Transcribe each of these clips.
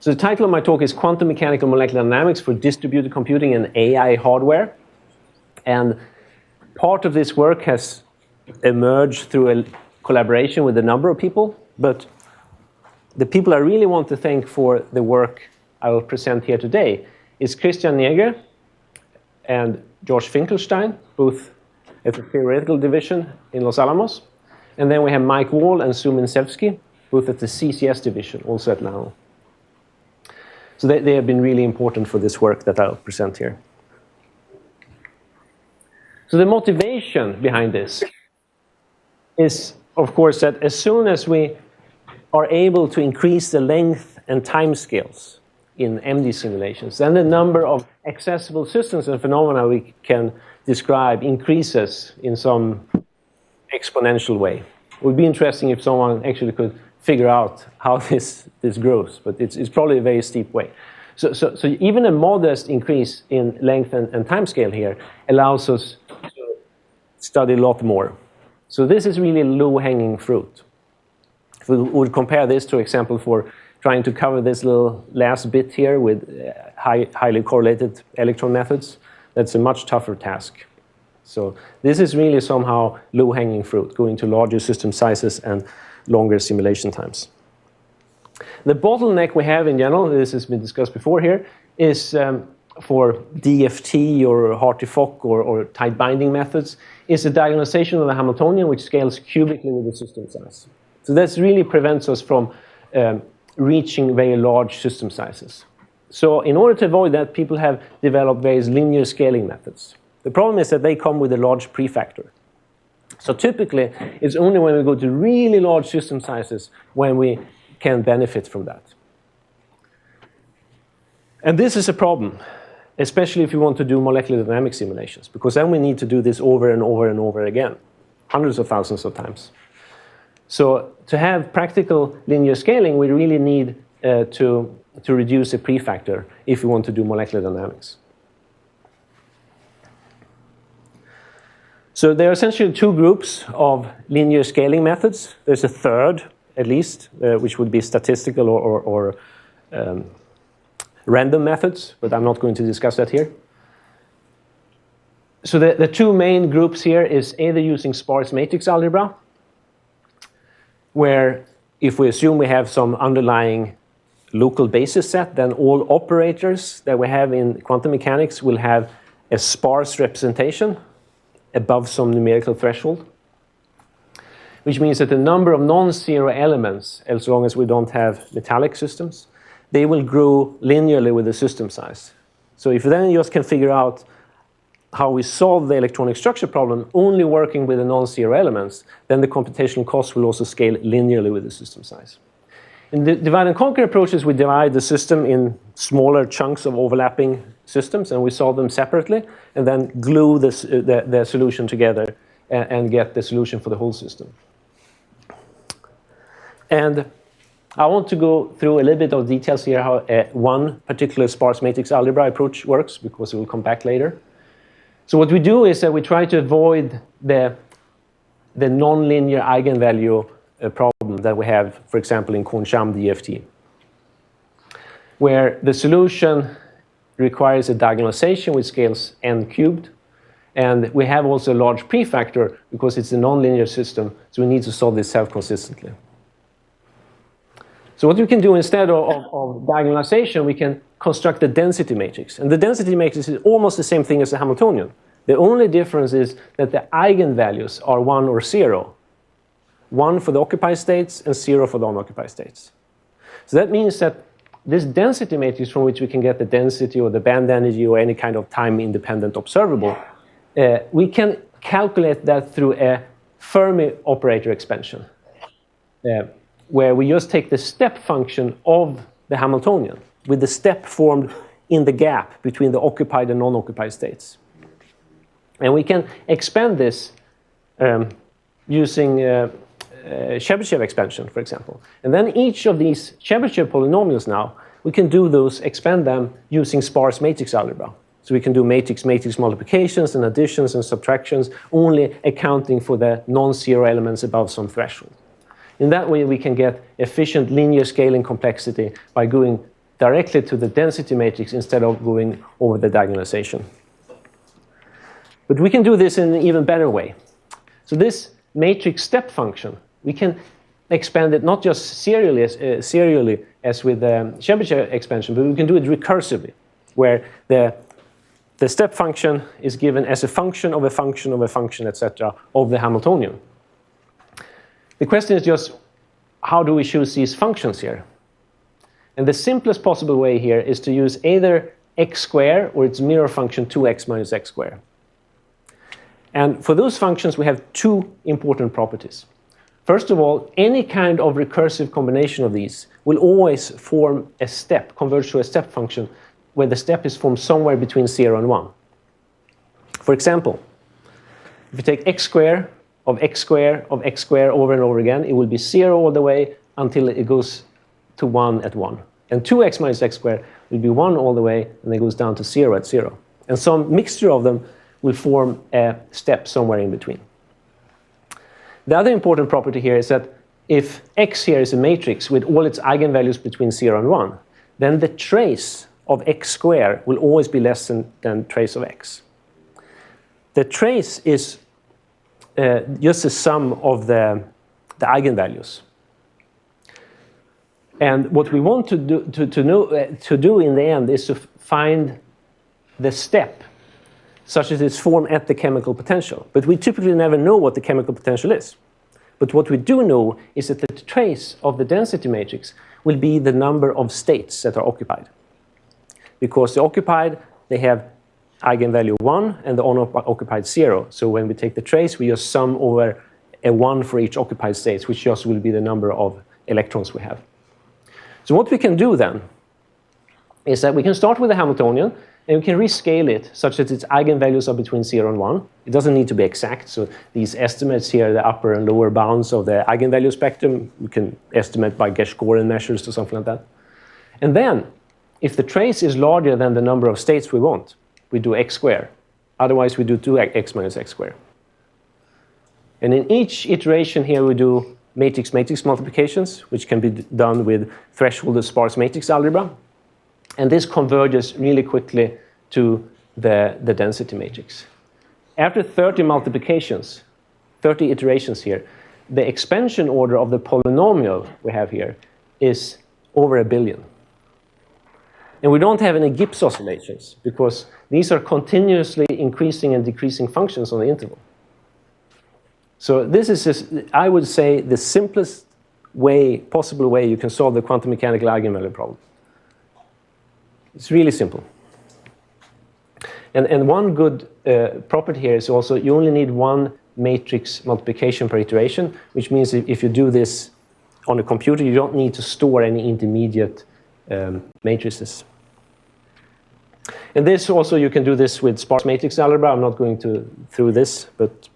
So the title of my talk is Quantum Mechanical Molecular Dynamics for Distributed Computing and AI Hardware. And part of this work has emerged through a collaboration with a number of people, but the people I really want to thank for the work I will present here today is Christian Neger and Josh Finkelstein, both at the theoretical division in Los Alamos. And then we have Mike Wall and Sumin Sevsky, both at the CCS division, also at NANO. So they have been really important for this work that I'll present here. So the motivation behind this is, of course, that as soon as we are able to increase the length and time scales in MD simulations, then the number of accessible systems and phenomena we can describe increases in some exponential way. It would be interesting if someone actually could figure out how this grows, but it's probably a very steep way. So even a modest increase in length and time scale here allows us to study a lot more. So this is really low-hanging fruit. If we would compare this to example for trying to cover this little last bit here with highly correlated electron methods, that's a much tougher task. So this is really somehow low-hanging fruit, going to larger system sizes and longer simulation times. The bottleneck we have in general, this has been discussed before here, is for DFT or Hartree-Fock or tight binding methods, is the diagonalization of the Hamiltonian, which scales cubically with the system size. So this really prevents us from reaching very large system sizes. So in order to avoid that, people have developed various linear scaling methods. The problem is that they come with a large prefactor. So typically, it's only when we go to really large system sizes when we can benefit from that. And this is a problem, especially if you want to do molecular dynamics simulations, because then we need to do this over and over and over again, hundreds of thousands of times. So to have practical linear scaling, we really need to reduce the prefactor if we want to do molecular dynamics. So there are essentially two groups of linear scaling methods. There's a third, at least, which would be statistical or random methods, but I'm not going to discuss that here. So the two main groups here is either using sparse matrix algebra, where if we assume we have some underlying local basis set, then all operators that we have in quantum mechanics will have a sparse representation above some numerical threshold, which means that the number of non-zero elements, as long as we don't have metallic systems, they will grow linearly with the system size. So if we then just can figure out how we solve the electronic structure problem only working with the non-zero elements, then the computational cost will also scale linearly with the system size. In the divide and conquer approaches, we divide the system in smaller chunks of overlapping systems, and we solve them separately, and then glue the solution together and get the solution for the whole system. And I want to go through a little bit of details here how one particular sparse matrix algebra approach works, because it will come back later. So what we do is that we try to avoid the nonlinear eigenvalue problem that we have, for example, in Kohn-Sham DFT, where the solution requires a diagonalization which scales n cubed, and we have also a large prefactor because it's a nonlinear system, so we need to solve this self-consistently. So what we can do instead of diagonalization, we can construct a density matrix, and the density matrix is almost the same thing as the Hamiltonian. The only difference is that the eigenvalues are 1 or 0. 1 for the occupied states and 0 for the unoccupied states. So that means that this density matrix from which we can get the density or the band energy or any kind of time-independent observable, we can calculate that through a Fermi operator expansion, where we just take the step function of the Hamiltonian with the step formed in the gap between the occupied and non-occupied states. And we can expand this using Chebyshev expansion, for example. And then each of these Chebyshev polynomials now, we can do those, expand them using sparse matrix algebra. So we can do matrix-matrix multiplications and additions and subtractions, only accounting for the non-zero elements above some threshold. In that way, we can get efficient linear scaling complexity by going directly to the density matrix instead of going over the diagonalization. But we can do this in an even better way. So this matrix step function, we can expand it not just serially as with the Chebyshev expansion, but we can do it recursively, where the step function is given as a function of a function of a function, etc., of the Hamiltonian. The question is just, how do we choose these functions here? And the simplest possible way here is to use either x squared or its mirror function 2x minus x squared. And for those functions, we have two important properties. First of all, any kind of recursive combination of these will always form a step, converge to a step function, where the step is formed somewhere between 0 and 1. For example, if you take x squared of x squared of x squared over and over again, it will be 0 all the way until it goes to 1 at 1. And 2x minus x squared will be 1 all the way, and it goes down to 0 at 0. And some mixture of them will form a step somewhere in between. The other important property here is that if x here is a matrix with all its eigenvalues between 0 and 1, then the trace of x squared will always be less than trace of x. The trace is just the sum of the eigenvalues. And what we want to do in the end is to find the step such as it's formed at the chemical potential. But we typically never know what the chemical potential is. But what we do know is that the trace of the density matrix will be the number of states that are occupied. Because the occupied, they have eigenvalue 1 and the unoccupied 0. So when we take the trace, we just sum over a 1 for each occupied state, which just will be the number of electrons we have. So what we can do then is that we can start with the Hamiltonian, and we can rescale it such that its eigenvalues are between 0 and 1. It doesn't need to be exact. So these estimates here, the upper and lower bounds of the eigenvalue spectrum, we can estimate by Geschkoren measures or something like that. And then, if the trace is larger than the number of states we want, we do x squared. Otherwise, we do 2x minus x squared. And in each iteration here, we do matrix-matrix multiplications, which can be done with threshold sparse matrix algebra. And this converges really quickly to the density matrix. After 30 multiplications, 30 iterations here, the expansion order of the polynomial we have here is over 1 billion. And we don't have any Gibbs oscillations because these are continuously increasing and decreasing functions on the interval. So this is, I would say, the simplest possible way you can solve the quantum mechanical eigenvalue problem. It's really simple. And one good property here is also you only need one matrix multiplication per iteration, which means if you do this on a computer, you don't need to store any intermediate matrices. And this also, you can do this with sparse matrix algebra. I'm not going through this, but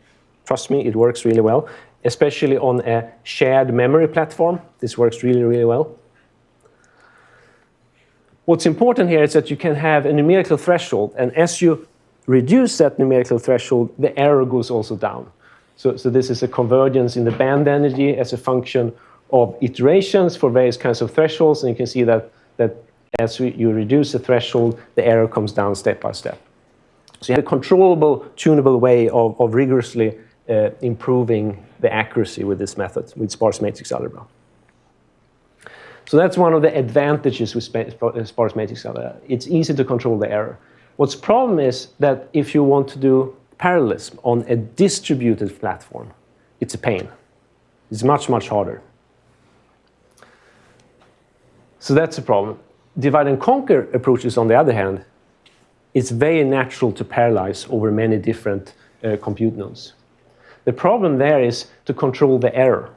trust me, it works really well, especially on a shared memory platform. This works really, really well. What's important here is that you can have a numerical threshold, and as you reduce that numerical threshold, the error goes also down. So this is a convergence in the band energy as a function of iterations for various kinds of thresholds, and you can see that as you reduce the threshold, the error comes down step by step. So you have a controllable, tunable way of rigorously improving the accuracy with this method, with sparse matrix algebra. So that's one of the advantages with sparse matrix algebra. It's easy to control the error. What's problem is that if you want to do parallelism on a distributed platform, it's a pain. It's much, much harder. So that's a problem. Divide and conquer approaches, on the other hand, it's very natural to parallelize over many different compute nodes. The problem there is to control the error.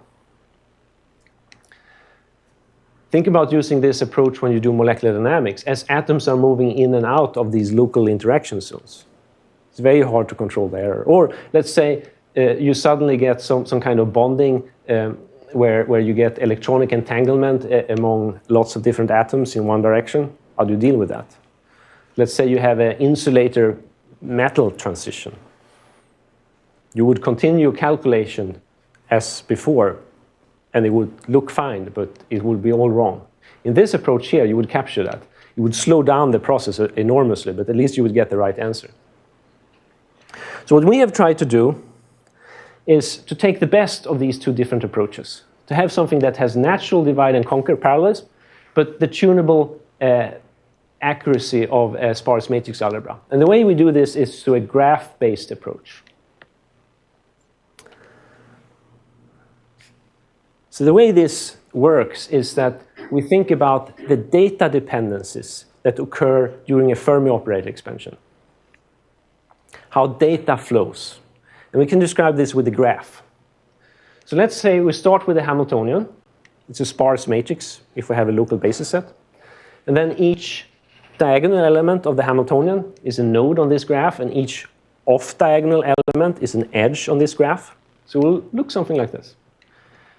Think about using this approach when you do molecular dynamics, as atoms are moving in and out of these local interaction zones. It's very hard to control the error. Or let's say you suddenly get some kind of bonding where you get electronic entanglement among lots of different atoms in one direction. How do you deal with that? Let's say you have an insulator metal transition. You would continue calculation as before, and it would look fine, but it would be all wrong. In this approach here, you would capture that. You would slow down the process enormously, but at least you would get the right answer. So what we have tried to do is to take the best of these two different approaches, to have something that has natural divide and conquer parallelism, but the tunable accuracy of sparse matrix algebra. And the way we do this is through a graph-based approach. So the way this works is that we think about the data dependencies that occur during a Fermi operator expansion, how data flows. And we can describe this with a graph. So let's say we start with a Hamiltonian. It's a sparse matrix if we have a local basis set. And then each diagonal element of the Hamiltonian is a node on this graph, and each off-diagonal element is an edge on this graph. So it will look something like this.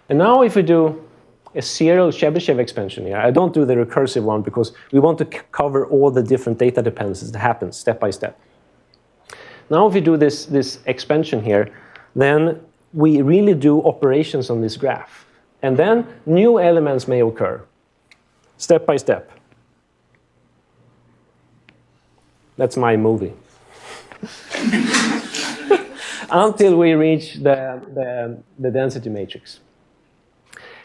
And now if we do a serial Chebyshev expansion here, I don't do the recursive one because we want to cover all the different data dependencies that happen step by step. Now if we do this expansion here, then we really do operations on this graph. And then new elements may occur, step by step. That's my movie. Until we reach the density matrix.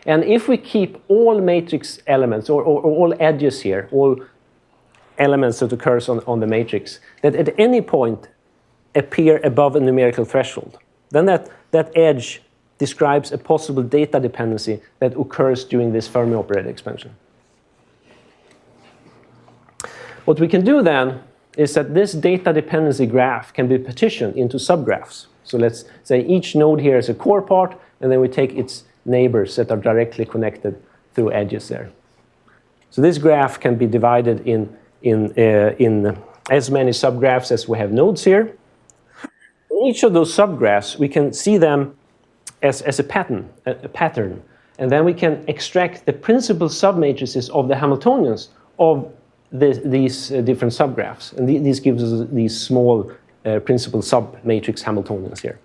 And if we keep all matrix elements, or all edges here, all elements that occurs on the matrix, that at any point appear above a numerical threshold, then that edge describes a possible data dependency that occurs during this Fermi operator expansion. What we can do then is that this data dependency graph can be partitioned into subgraphs. So let's say each node here is a core part, and then we take its neighbors that are directly connected through edges there. So this graph can be divided in as many subgraphs as we have nodes here. In each of those subgraphs, we can see them as a pattern, and then we can extract the principal submatrices of the Hamiltonians of these different subgraphs. And this gives us these small principal submatrix Hamiltonians here.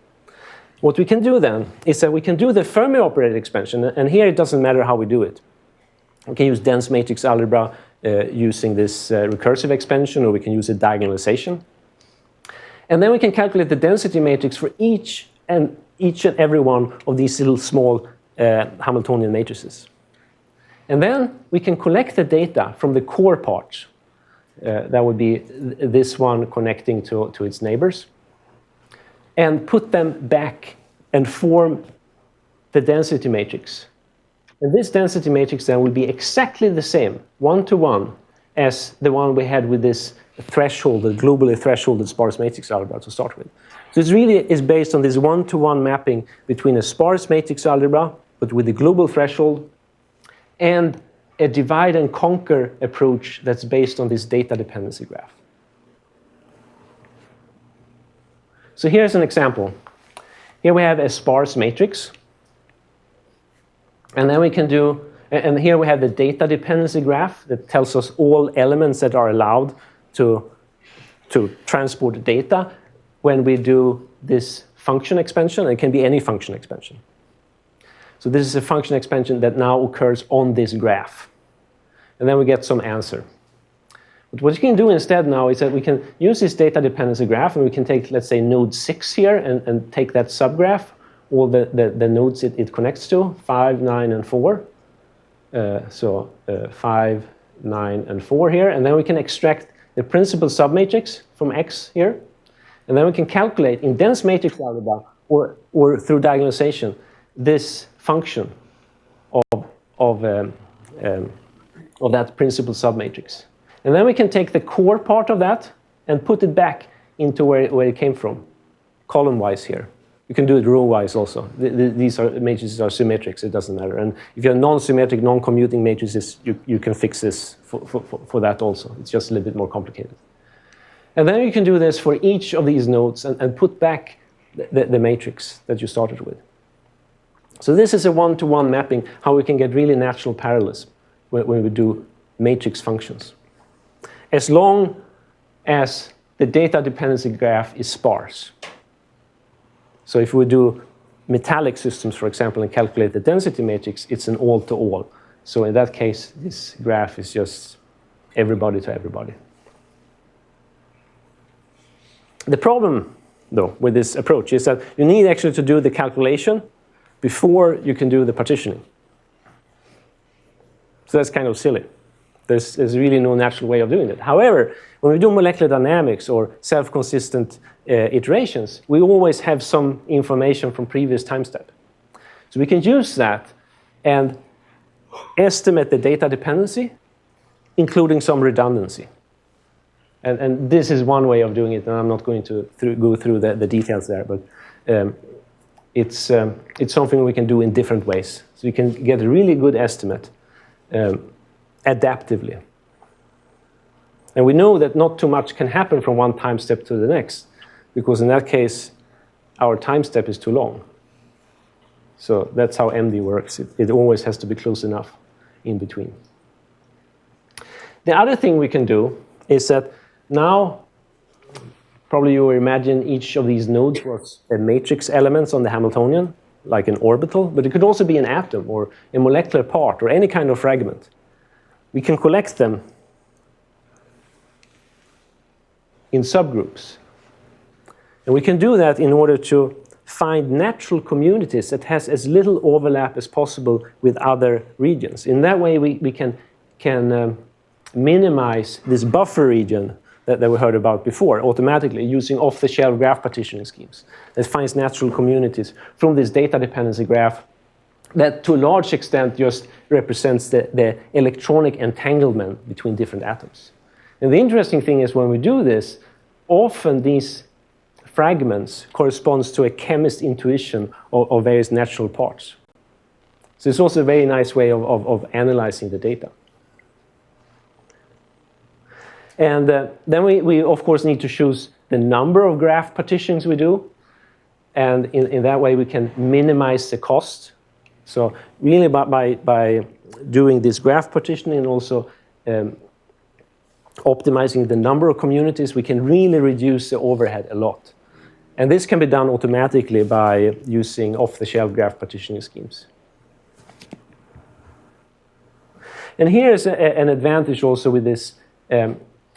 What we can do then is that we can do the Fermi operator expansion, and here it doesn't matter how we do it. We can use dense matrix algebra using this recursive expansion, or we can use a diagonalization. And then we can calculate the density matrix for each and every one of these little small Hamiltonian matrices. And then we can collect the data from the core parts. That would be this one connecting to its neighbors, and put them back and form the density matrix. And this density matrix then will be exactly the same, one-to-one, as the one we had with this threshold, the globally thresholded sparse matrix algebra to start with. So it really is based on this one-to-one mapping between a sparse matrix algebra, but with a global threshold, and a divide and conquer approach that's based on this data dependency graph. So here's an example. Here we have a sparse matrix. And then we can do, and here we have the data dependency graph that tells us all elements that are allowed to transport data when we do this function expansion. It can be any function expansion. So this is a function expansion that now occurs on this graph. And then we get some answer. But what you can do instead now is that we can use this data dependency graph, and we can take, let's say, node 6 here and take that subgraph, all the nodes it connects to, 5, 9, and 4. 5, 9, and 4 here. And then we can extract the principal submatrix from X here. And then we can calculate in dense matrix algebra or through diagonalization this function of that principal submatrix. And then we can take the core part of that and put it back into where it came from, column-wise here. You can do it row-wise also. These matrices are symmetric, so it doesn't matter. And if you have non-symmetric, non-commuting matrices, you can fix this for that also. It's just a little bit more complicated. And then you can do this for each of these nodes and put back the matrix that you started with. So this is a one-to-one mapping, how we can get really natural parallelism when we do matrix functions, as long as the data dependency graph is sparse. So if we do metallic systems, for example, and calculate the density matrix, it's an all-to-all. So in that case, this graph is just everybody to everybody. The problem, though, with this approach is that you need actually to do the calculation before you can do the partitioning. So that's kind of silly. There's really no natural way of doing it. However, when we do molecular dynamics or self-consistent iterations, we always have some information from previous time step. So we can use that and estimate the data dependency, including some redundancy. And this is one way of doing it, and I'm not going to go through the details there, but it's something we can do in different ways. So you can get a really good estimate adaptively. And we know that not too much can happen from one time step to the next, because in that case, our time step is too long. So that's how MD works. It always has to be close enough in between. The other thing we can do is that now, probably you imagine each of these nodes was a matrix elements on the Hamiltonian, like an orbital, but it could also be an atom or a molecular part or any kind of fragment. We can collect them in subgroups. And we can do that in order to find natural communities that has as little overlap as possible with other regions. In that way, we can minimize this buffer region that we heard about before automatically using off-the-shelf graph partitioning schemes that finds natural communities from this data dependency graph that to a large extent just represents the electronic entanglement between different atoms. And the interesting thing is when we do this, often these fragments corresponds to a chemist's intuition of various natural parts. So it's also a very nice way of analyzing the data. And then we of course need to choose the number of graph partitions we do. And in that way we can minimize the cost. So really by doing this graph partitioning and also optimizing the number of communities, we can really reduce the overhead a lot. And this can be done automatically by using off-the-shelf graph partitioning schemes. And here is an advantage also with this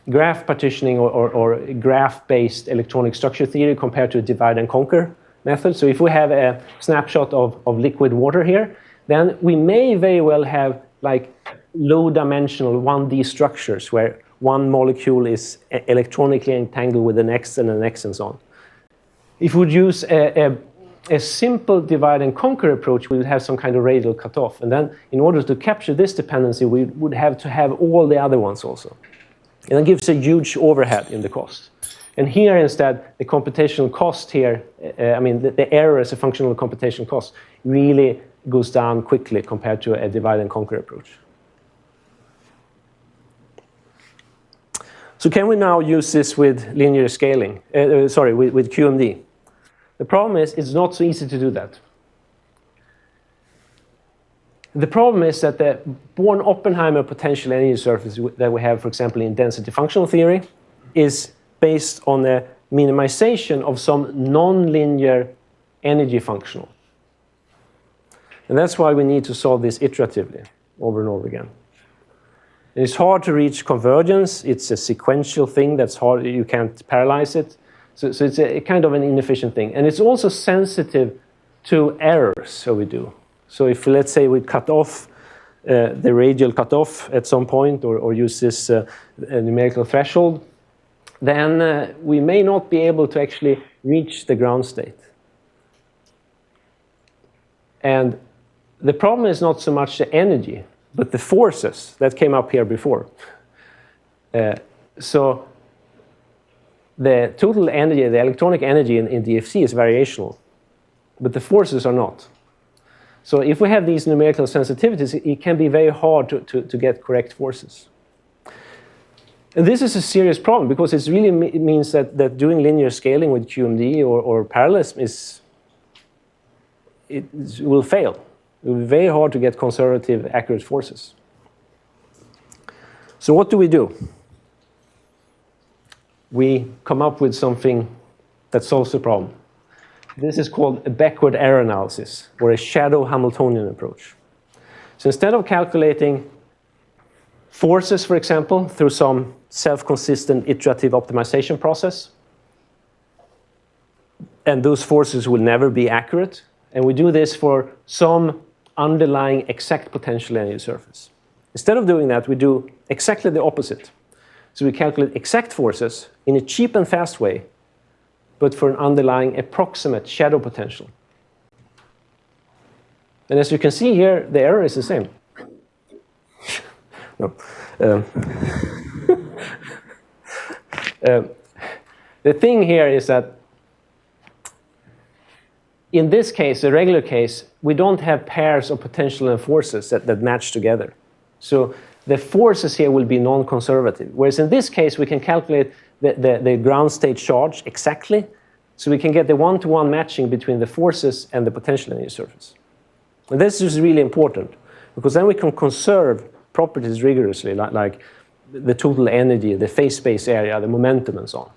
graph partitioning or graph-based electronic structure theory compared to a divide and conquer method. So if we have a snapshot of liquid water here, then we may very well have like low-dimensional 1D structures where one molecule is electronically entangled with the next and so on. If we would use a simple divide and conquer approach, we would have some kind of radial cutoff. And then in order to capture this dependency, we would have to have all the other ones also. And that gives a huge overhead in the cost. And here instead, the computational cost here, the error as a function of the computational cost really goes down quickly compared to a divide and conquer approach. So can we now use this with linear scaling, with QMD? The problem is it's not so easy to do that. The problem is that the Born-Oppenheimer potential energy surface that we have, for example, in density functional theory, is based on a minimization of some nonlinear energy functional. And that's why we need to solve this iteratively over and over again. And it's hard to reach convergence. It's a sequential thing that's hard. You can't parallelize it. So it's a kind of an inefficient thing. And it's also sensitive to errors, so we do. So if, let's say, we cut off the radial cutoff at some point or use this numerical threshold, then we may not be able to actually reach the ground state. And the problem is not so much the energy, but the forces that came up here before. So the total energy, the electronic energy in DFC is variational, but the forces are not. So if we have these numerical sensitivities, it can be very hard to get correct forces. And this is a serious problem because it really means that doing linear scaling with QMD or parallelism will fail. It will be very hard to get conservative, accurate forces. So what do? We come up with something that solves the problem. This is called a backward error analysis, or a shadow Hamiltonian approach. So instead of calculating forces, for example, through some self-consistent iterative optimization process, and those forces will never be accurate, and we do this for some underlying exact potential energy surface. Instead of doing that, we do exactly the opposite. So we calculate exact forces in a cheap and fast way, but for an underlying approximate shadow potential. And as you can see here, the error is the same. No. The thing here is that in this case, the regular case, we don't have pairs of potential and forces that match together. So the forces here will be non-conservative. Whereas in this case, we can calculate the ground state charge exactly. So we can get the one-to-one matching between the forces and the potential energy surface. And this is really important, because then we can conserve properties rigorously, like the total energy, the phase space area, the momentum, and so on.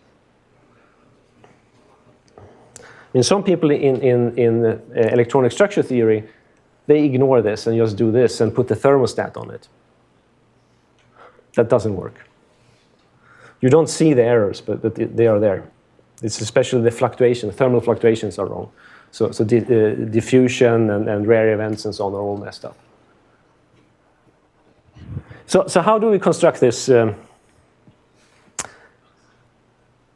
And some people in electronic structure theory, they ignore this and just do this and put the thermostat on it. That doesn't work. You don't see the errors, but they are there. It's especially the fluctuation, thermal fluctuations are wrong. So diffusion and rare events and so on are all messed up. So how do we construct this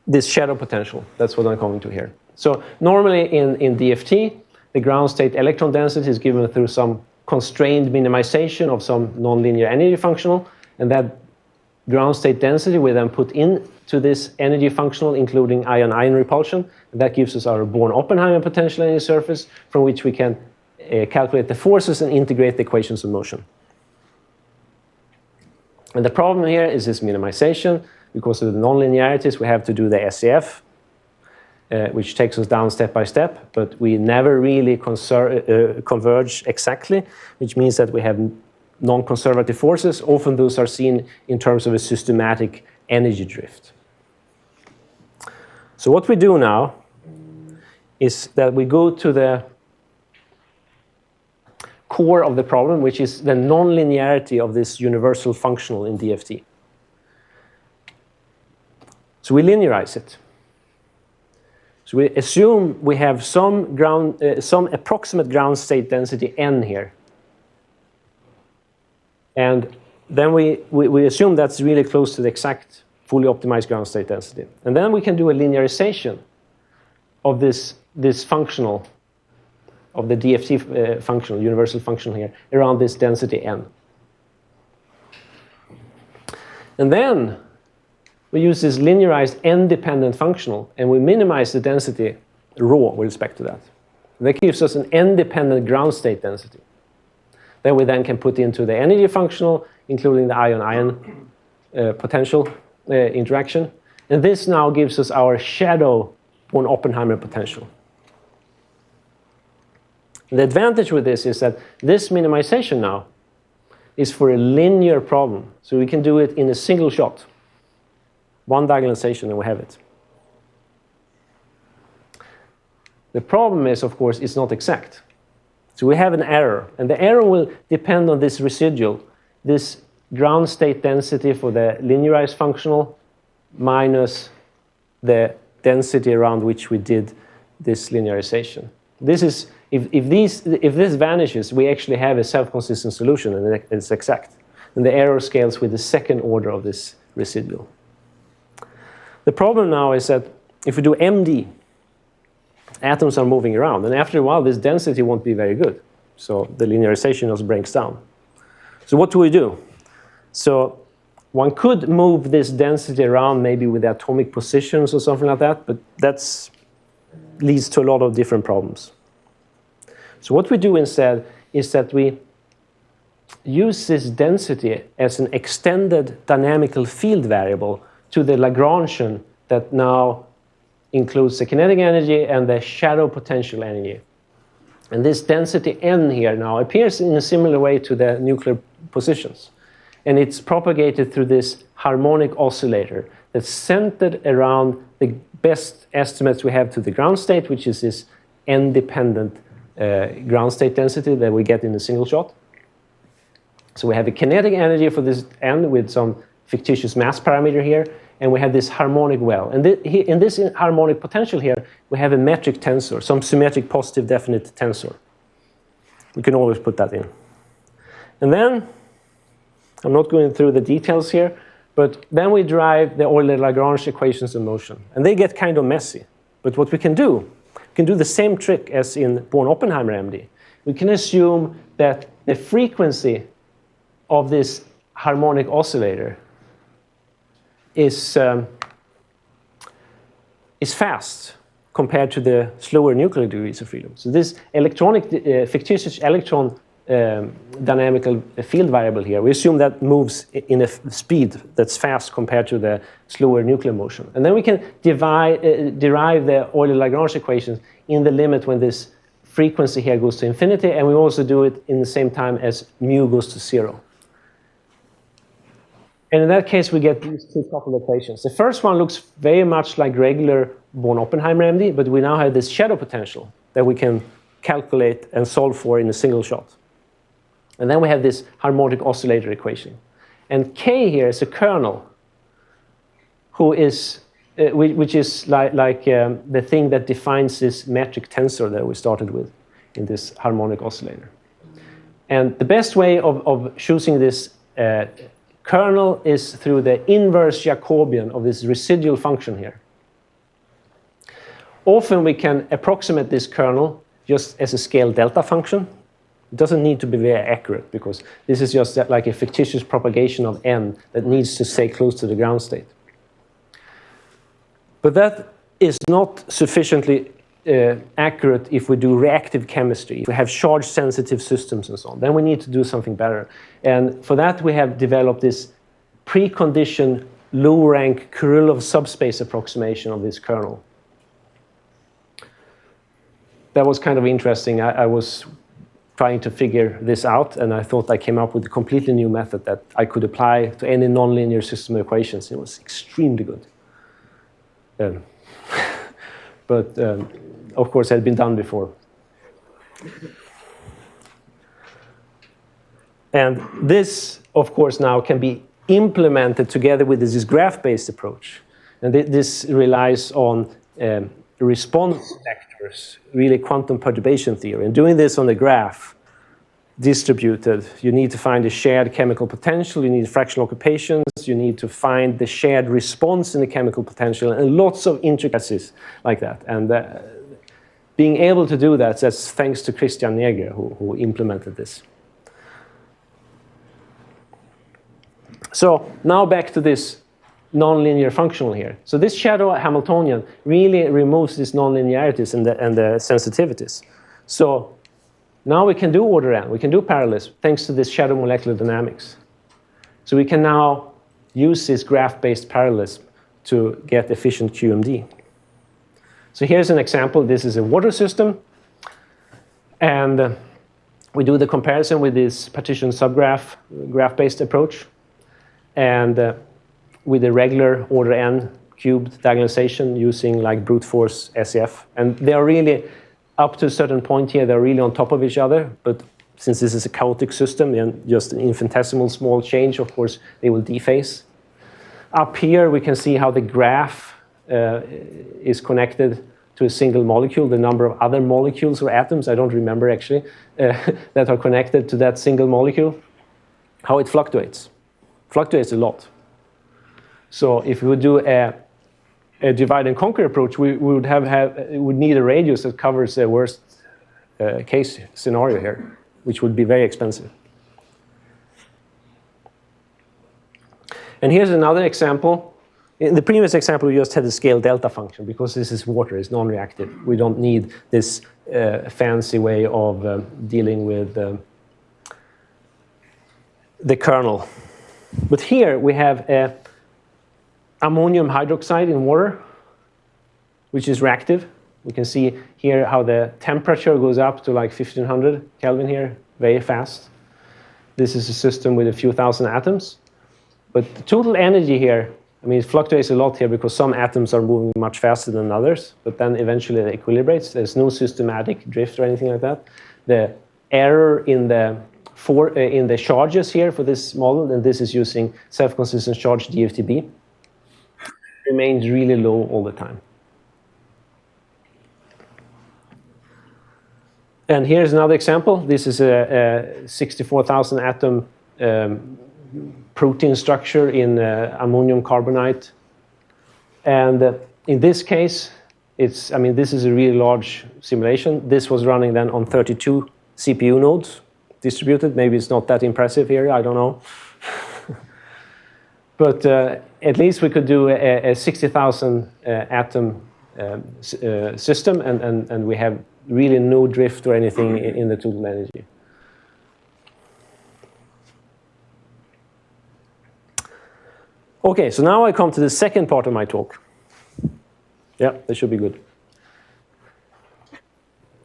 this shadow potential? That's what I'm coming to here. So normally in DFT, the ground state electron density is given through some constrained minimization of some nonlinear energy functional, and that ground state density we then put into this energy functional, including ion-ion repulsion, and that gives us our Born-Oppenheimer potential energy surface, from which we can calculate the forces and integrate the equations of motion. And the problem here is this minimization. Because of the nonlinearities, we have to do the SCF, which takes us down step by step, but we never really converge exactly, which means that we have non-conservative forces. Often those are seen in terms of a systematic energy drift. So what we do now is that we go to the core of the problem, which is the nonlinearity of this universal functional in DFT. So we linearize it. So we assume we have some approximate ground state density n here. And then we assume that's really close to the exact fully optimized ground state density. And then we can do a linearization of this functional, of the DFT functional, universal functional here, around this density n. And then we use this linearized n-dependent functional, and we minimize the density rho with respect to that. That gives us an n-dependent ground state density that we then can put into the energy functional, including the ion-ion potential interaction. And this now gives us our shadow Born-Oppenheimer potential. The advantage with this is that this minimization now is for a linear problem. So we can do it in a single shot. One diagonalization and we have it. The problem is, of course, it's not exact. So we have an error, and the error will depend on this residual, this ground state density for the linearized functional minus the density around which we did this linearization. This is, if this vanishes, we actually have a self-consistent solution, and it's exact. And the error scales with the second order of this residual. The problem now is that if we do MD, atoms are moving around, and after a while this density won't be very good. So the linearization just breaks down. So what do we do? So one could move this density around maybe with atomic positions or something like that, but that leads to a lot of different problems. So what we do instead is that we use this density as an extended dynamical field variable to the Lagrangian that now includes the kinetic energy and the shadow potential energy. And this density n here now appears in a similar way to the nuclear positions. And it's propagated through this harmonic oscillator that's centered around the best estimates we have to the ground state, which is this n-dependent ground state density that we get in a single shot. So we have a kinetic energy for this end with some fictitious mass parameter here, and we have this harmonic well. And in this harmonic potential here, we have a metric tensor, some symmetric positive definite tensor. We can always put that in. And then, I'm not going through the details here, but then we derive the Euler-Lagrange equations of motion. And they get kind of messy. But what we can do the same trick as in Born-Oppenheimer MD. We can assume that the frequency of this harmonic oscillator is fast compared to the slower nuclear degrees of freedom. So this electronic, fictitious electron dynamical field variable here, we assume that moves in a speed that's fast compared to the slower nuclear motion. And then we can derive the Euler-Lagrange equations in the limit when this frequency here goes to infinity, and we also do it in the same time as mu goes to 0. And in that case, we get these two coupled equations. The first one looks very much like regular Born-Oppenheimer MD, but we now have this shadow potential that we can calculate and solve for in a single shot. And then we have this harmonic oscillator equation. And K here is a kernel, who is, which is like the thing that defines this metric tensor that we started with in this harmonic oscillator. And the best way of choosing this kernel is through the inverse Jacobian of this residual function here. Often we can approximate this kernel just as a scale delta function. It doesn't need to be very accurate because this is just like a fictitious propagation of n that needs to stay close to the ground state. But that is not sufficiently accurate if we do reactive chemistry, if we have charge-sensitive systems and so on. Then we need to do something better. And for that, we have developed this preconditioned low-rank Kirillov subspace approximation of this kernel. That was kind of interesting. I was trying to figure this out, and I thought I came up with a completely new method that I could apply to any nonlinear system of equations. It was extremely good. But of course, it had been done before. And this, of course, now can be implemented together with this graph-based approach. And this relies on response vectors, really quantum perturbation theory. And doing this on the graph, distributed, you need to find a shared chemical potential, you need fractional occupations, you need to find the shared response in the chemical potential, and lots of intricacies like that. And being able to do that's thanks to Christian Neger, who implemented this. So now back to this nonlinear functional here. So this shadow Hamiltonian really removes these nonlinearities and the sensitivities. So now we can do order n, we can do parallelism, thanks to this shadow molecular dynamics. So we can now use this graph-based parallelism to get efficient QMD. So here's an example. This is a water system. And we do the comparison with this partition subgraph, graph-based approach. And with the regular order n cubed diagonalization using like brute force SEF. And they are really, up to a certain point here, they're really on top of each other. But since this is a chaotic system, and just an infinitesimal small change, of course, they will dephase. Up here, we can see how the graph is connected to a single molecule, the number of other molecules or atoms, I don't remember actually, that are connected to that single molecule, how it fluctuates. Fluctuates a lot. So if we would do a divide and conquer approach, we would would need a radius that covers the worst case scenario here, which would be very expensive. And here's another example. In the previous example, we just had the scale delta function because this is water, it's non-reactive. We don't need this fancy way of dealing with the kernel. But here we have ammonium hydroxide in water, which is reactive. We can see here how the temperature goes up to like 1500 Kelvin here, very fast. This is a system with a few thousand atoms. But the total energy here, I mean, it fluctuates a lot here because some atoms are moving much faster than others, but then eventually it equilibrates. There's no systematic drift or anything like that. The error in the in the charges here for this model, and this is using self-consistent charge DFTB, remains really low all the time. And here's another example. This is a 64,000 atom protein structure in ammonium carbonate. And in this case, this is a really large simulation. This was running then on 32 CPU nodes distributed. Maybe it's not that impressive here, I don't know. But at least we could do a 60,000 atom system, and we have really no drift or anything in the total energy. Okay, so now I come to the second part of my talk. Yeah, that should be good.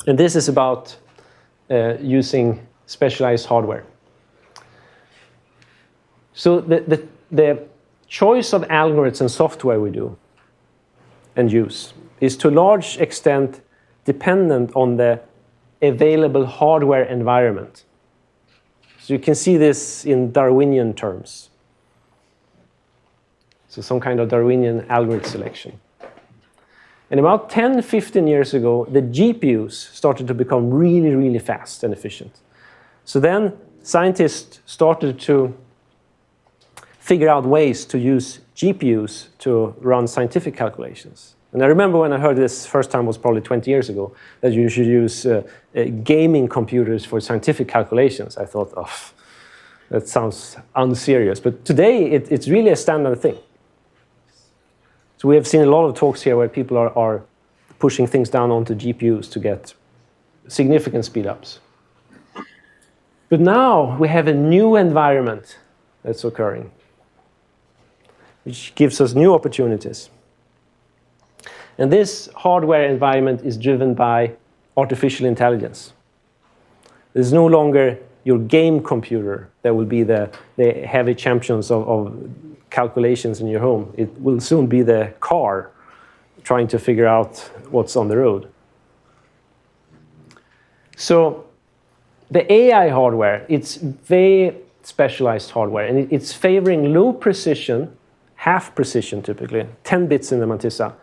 And this is about using specialized hardware. So the choice of algorithms and software we do and use is to a large extent dependent on the available hardware environment. So you can see this in Darwinian terms. So some kind of Darwinian algorithm selection. And about 10, 15 years ago, the GPUs started to become really, really fast and efficient. So then scientists started to figure out ways to use GPUs to run scientific calculations. And I remember when I heard this first time was probably 20 years ago, that you should use gaming computers for scientific calculations. I thought, oh, that sounds unserious. But today, it's really a standard thing. So we have seen a lot of talks here where people are pushing things down onto GPUs to get significant speed-ups. But now we have a new environment that's occurring, which gives us new opportunities. And this hardware environment is driven by artificial intelligence. There's no longer your game computer that will be the heavy champions of calculations in your home. It will soon be the car trying to figure out what's on the road. So the AI hardware, it's very specialized hardware, and it's favoring low precision, half precision typically, 10 bits in the mantissa,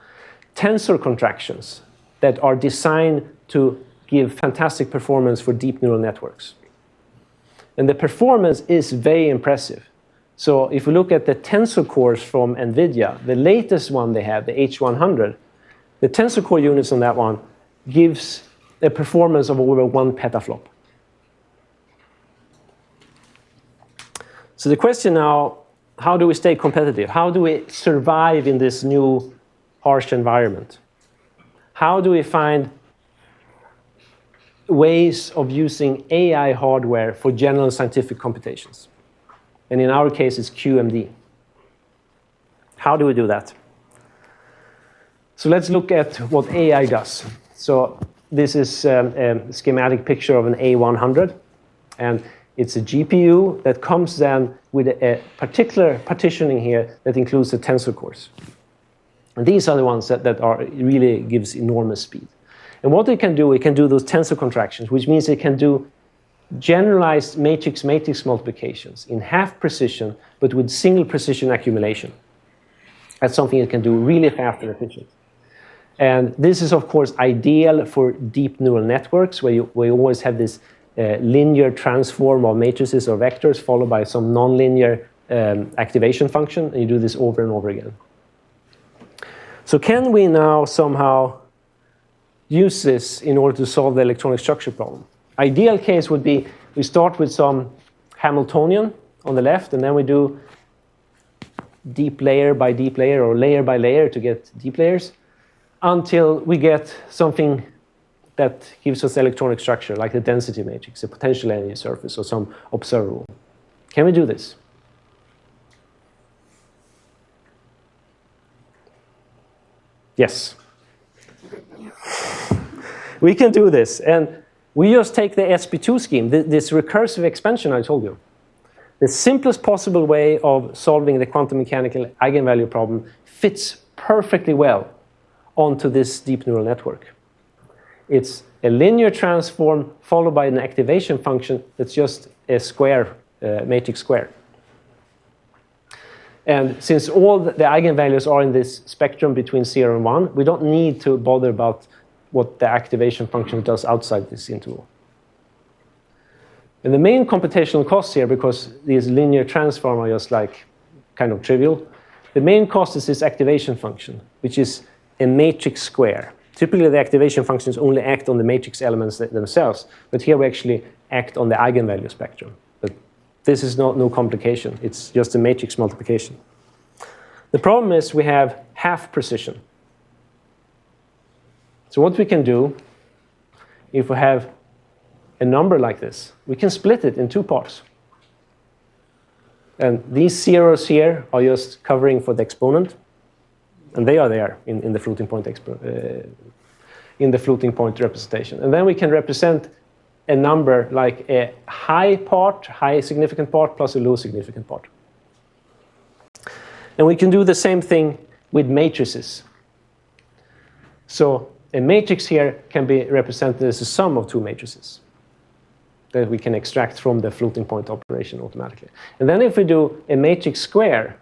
tensor contractions that are designed to give fantastic performance for deep neural networks. And the performance is very impressive. So if we look at the tensor cores from NVIDIA, the latest one they have, the H100, the tensor core units on that one gives a performance of over 1 petaflop. So the question now, how do we stay competitive? How do we survive in this new harsh environment? How do we find ways of using AI hardware for general scientific computations? And in our case, it's QMD. How do we do that? So let's look at what AI does. So this is a schematic picture of an A100. And it's a GPU that comes then with a particular partitioning here that includes the tensor cores. And these are the ones that are really gives enormous speed. And what it can do those tensor contractions, which means it can do generalized matrix-matrix multiplications in half precision, but with single precision accumulation. That's something it can do really fast and efficient. And this is, of course, ideal for deep neural networks, where you always have this linear transform of matrices or vectors followed by some nonlinear activation function, and you do this over and over again. So can we now somehow use this in order to solve the electronic structure problem? Ideal case would be we start with some Hamiltonian on the left, and then we do deep layer by deep layer or layer by layer to get deep layers until we get something that gives us electronic structure, like the density matrix, a potential energy surface, or some observable. Can we do this? Yes. We can do this. And we just take the SP2 scheme, this recursive expansion I told you. The simplest possible way of solving the quantum mechanical eigenvalue problem fits perfectly well onto this deep neural network. It's a linear transform followed by an activation function that's just a square, matrix square. And since all the eigenvalues are in this spectrum between 0 and 1, we don't need to bother about what the activation function does outside this interval. And the main computational cost here, because these linear transforms are just like kind of trivial, the main cost is this activation function, which is a matrix square. Typically, the activation functions only act on the matrix elements themselves, but here we actually act on the eigenvalue spectrum. But this is no complication. It's just a matrix multiplication. The problem is we have half precision. So what we can do, if we have a number like this, we can split it in two parts. And these zeros here are just covering for the exponent, and they are there in the floating point representation. And then we can represent a number like a high significant part plus a low significant part. And we can do the same thing with matrices. So a matrix here can be represented as a sum of two matrices that we can extract from the floating point operation automatically. And then if we do a matrix square,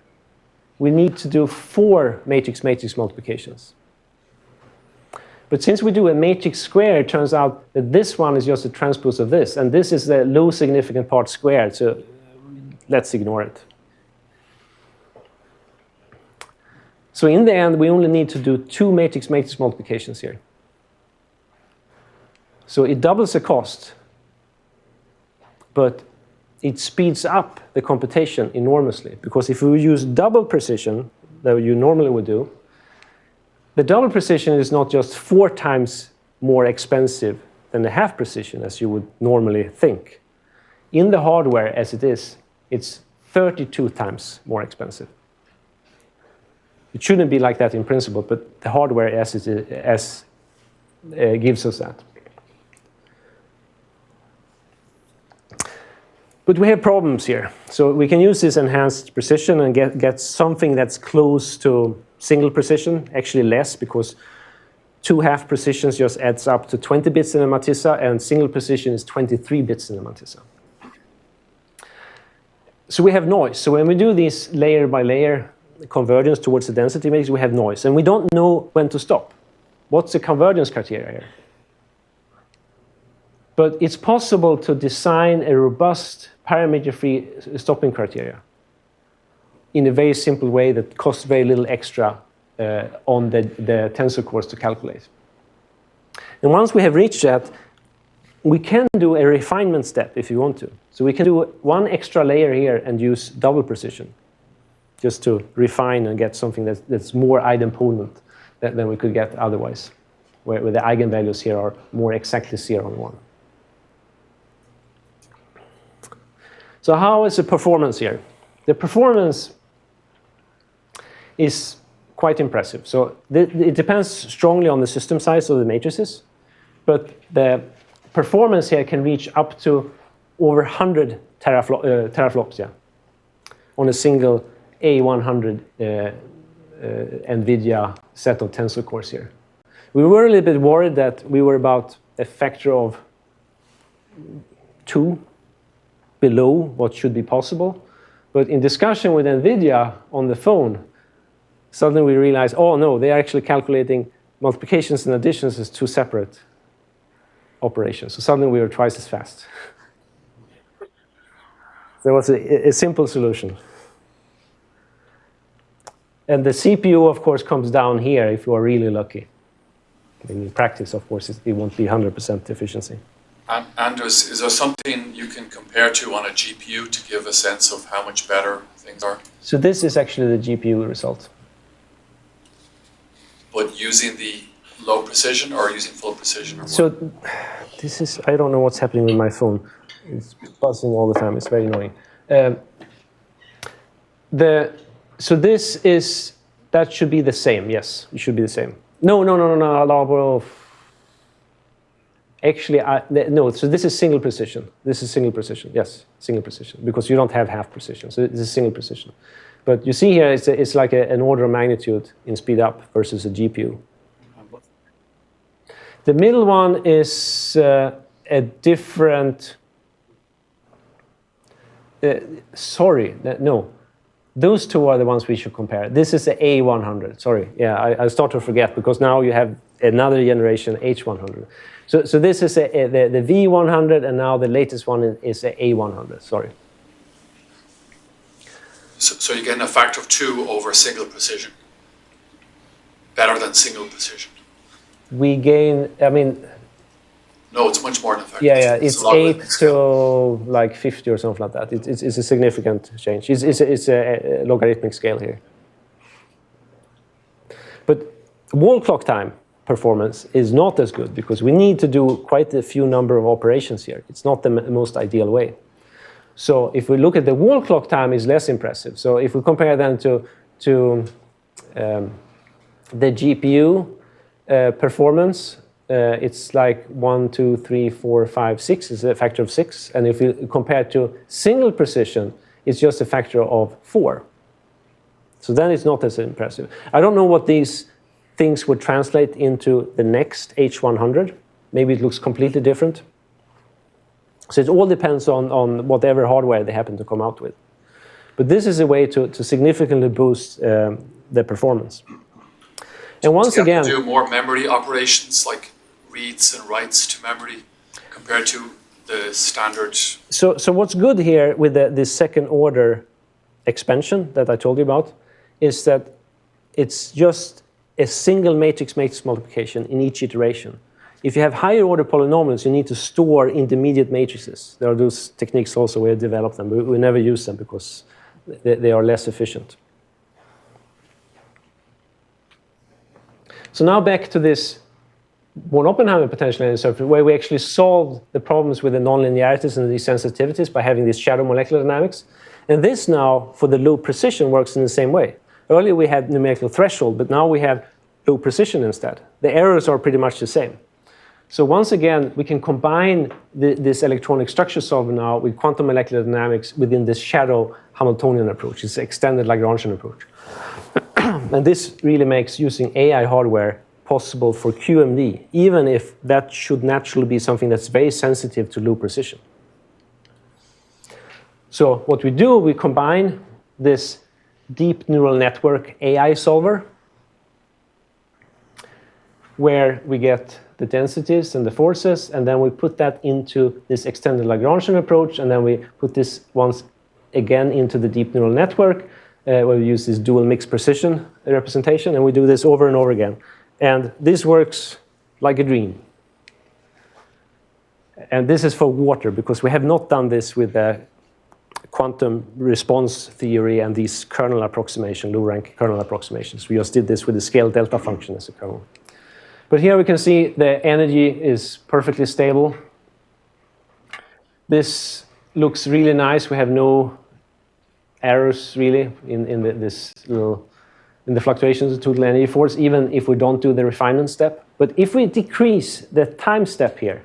we need to do 4 matrix-matrix multiplications. But since we do a matrix square, it turns out that this one is just a transpose of this, and this is the low significant part squared, so let's ignore it. So in the end, we only need to do 2 matrix-matrix multiplications here. So it doubles the cost, but it speeds up the computation enormously, because if we use double precision that you normally would do, the double precision is not just 4 times more expensive than the half precision as you would normally think. In the hardware as it is, it's 32 times more expensive. It shouldn't be like that in principle, but the hardware as it is, gives us that. But we have problems here. So we can use this enhanced precision and get something that's close to single precision, actually less, because 2 half precisions just adds up to 20 bits in a mantissa, and single precision is 23 bits in a mantissa. So we have noise. So when we do this layer by layer convergence towards the density matrix, we have noise. And we don't know when to stop. What's the convergence criteria here? But it's possible to design a robust parameter-free stopping criteria in a very simple way that costs very little extra on the tensor cores to calculate. And once we have reached that, we can do a refinement step if you want to. So we can do 1 extra layer here and use double precision, just to refine and get something that's more idempotent than we could get otherwise, where the eigenvalues here are more exactly 0 and 1. So how is the performance here? The performance is quite impressive. So it depends strongly on the system size of the matrices, but the performance here can reach up to over 100 teraflops, yeah, on a single A100 NVIDIA set of tensor cores here. We were a little bit worried that we were about a factor of 2 below what should be possible. But in discussion with NVIDIA on the phone, suddenly we realized, oh no, they're actually calculating multiplications and additions as 2 separate operations. So suddenly we were twice as fast. There was a simple solution. And the CPU, of course, comes down here if you are really lucky. In practice, of course, it won't be 100% efficiency. And is there something you can compare to on a GPU to give a sense of how much better things are? So this is actually the GPU result. But using the low precision or using full precision? Or so this is, I don't know what's happening with my phone. It's buzzing all the time. It's very annoying. So this is, that should be the same. Yes, it should be the same. No. Actually, no, so this is single precision. This is single precision. Yes, single precision, because you don't have half precision. So this is single precision. But you see here, it's like an order of magnitude in speed up versus a GPU. The middle one is a different. No. Those two are the ones we should compare. This is the A100. Sorry, yeah, I start to forget because now you have another generation H100. So this is the V100, and now the latest one is the A100. Sorry. So you're getting a factor of 2 over single precision. Better than single precision. We gain. I mean. No, it's much more than a factor. Yeah, it's 8 to scale. like 50 or something like that. It's a significant change. It's a logarithmic scale here. But wall clock time performance is not as good because we need to do quite a few number of operations here. It's not the most ideal way. So if we look at the wall clock time, is less impressive. So if we compare them to the GPU performance, it's like 1, 2, 3, 4, 5, 6. It's a factor of 6. And if you compare to single precision, it's just a factor of 4. So then it's not as impressive. I don't know what these things would translate into the next H100. Maybe it looks completely different. So it all depends on whatever hardware they happen to come out with. But this is a way to significantly boost the performance. And once again, do more memory operations like reads and writes to memory compared to the standard. So what's good here with this second order expansion that I told you about is that it's just a single matrix multiplication in each iteration. If you have higher order polynomials, you need to store intermediate matrices. There are those techniques also where we develop them, but we never use them because they are less efficient. So now back to this Born-Oppenheimer potential energy surface, where we actually solved the problems with the nonlinearities and the sensitivities by having this shadow molecular dynamics. And this now, for the low precision, works in the same way. Earlier we had numerical threshold, but now we have low precision instead. The errors are pretty much the same. So once again, we can combine this electronic structure solver now with quantum molecular dynamics within this shadow Hamiltonian approach. It's an extended Lagrangian approach. And this really makes using AI hardware possible for QMD, even if that should naturally be something that's very sensitive to low precision. So what we do, we combine this deep neural network AI solver, where we get the densities and the forces, and then we put that into this extended Lagrangian approach, and then we put this once again into the deep neural network, where we use this dual mixed precision representation, and we do this over and over again. And this works like a dream. And this is for water, because we have not done this with quantum response theory and these kernel approximation, low-rank kernel approximations. We just did this with the scale delta function as a kernel. But here we can see the energy is perfectly stable. This looks really nice. We have no errors really in the fluctuations of total energy force, even if we don't do the refinement step. But if we decrease the time step here,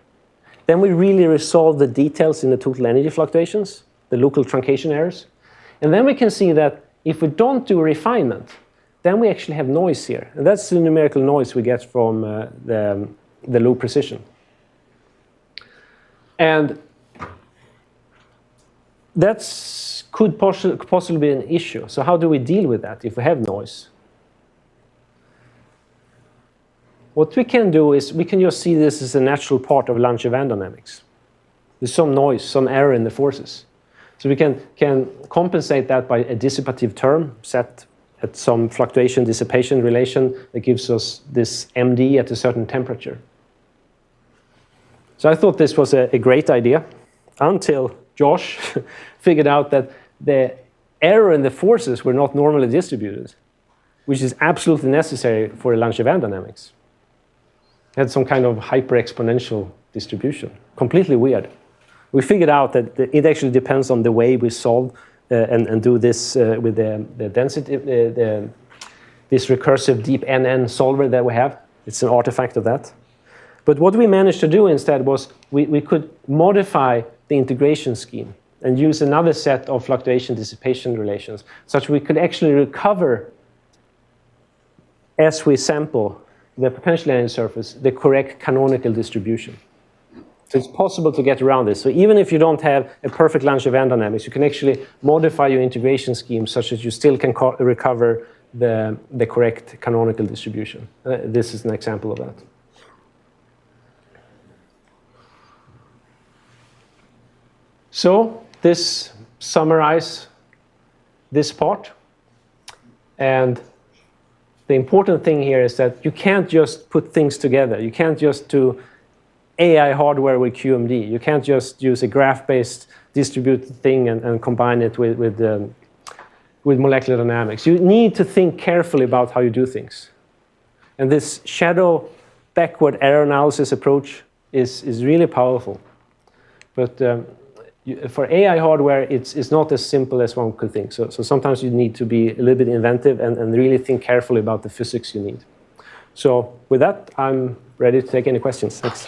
then we really resolve the details in the total energy fluctuations, the local truncation errors. And then we can see that if we don't do refinement, then we actually have noise here. And that's the numerical noise we get from the low precision. And that could possibly be an issue. So how do we deal with that if we have noise? What we can do is we can just see this as a natural part of Langevin dynamics. There's some noise, some error in the forces. So we can compensate that by a dissipative term set at some fluctuation dissipation relation that gives us this MD at a certain temperature. So I thought this was a great idea until Josh figured out that the error in the forces were not normally distributed, which is absolutely necessary for Langevin dynamics. It had some kind of hyper-exponential distribution, completely weird. We figured out that it actually depends on the way we solve and do this with the density, this recursive deep NN solver that we have. It's an artifact of that. But what we managed to do instead was we could modify the integration scheme and use another set of fluctuation dissipation relations, such we could actually recover as we sample the potential energy surface the correct canonical distribution. So it's possible to get around this. So even if you don't have a perfect Langevin dynamics, you can actually modify your integration scheme such that you still can recover the correct canonical distribution. This is an example of that. So this summarizes this part. And the important thing here is that you can't just put things together. You can't just do AI hardware with QMD. You can't just use a graph-based distributed thing and combine it with molecular dynamics. You need to think carefully about how you do things. And this shadow backward error analysis approach is really powerful. But for AI hardware, it's not as simple as one could think. So sometimes you need to be a little bit inventive and really think carefully about the physics you need. So with that, I'm ready to take any questions. Thanks.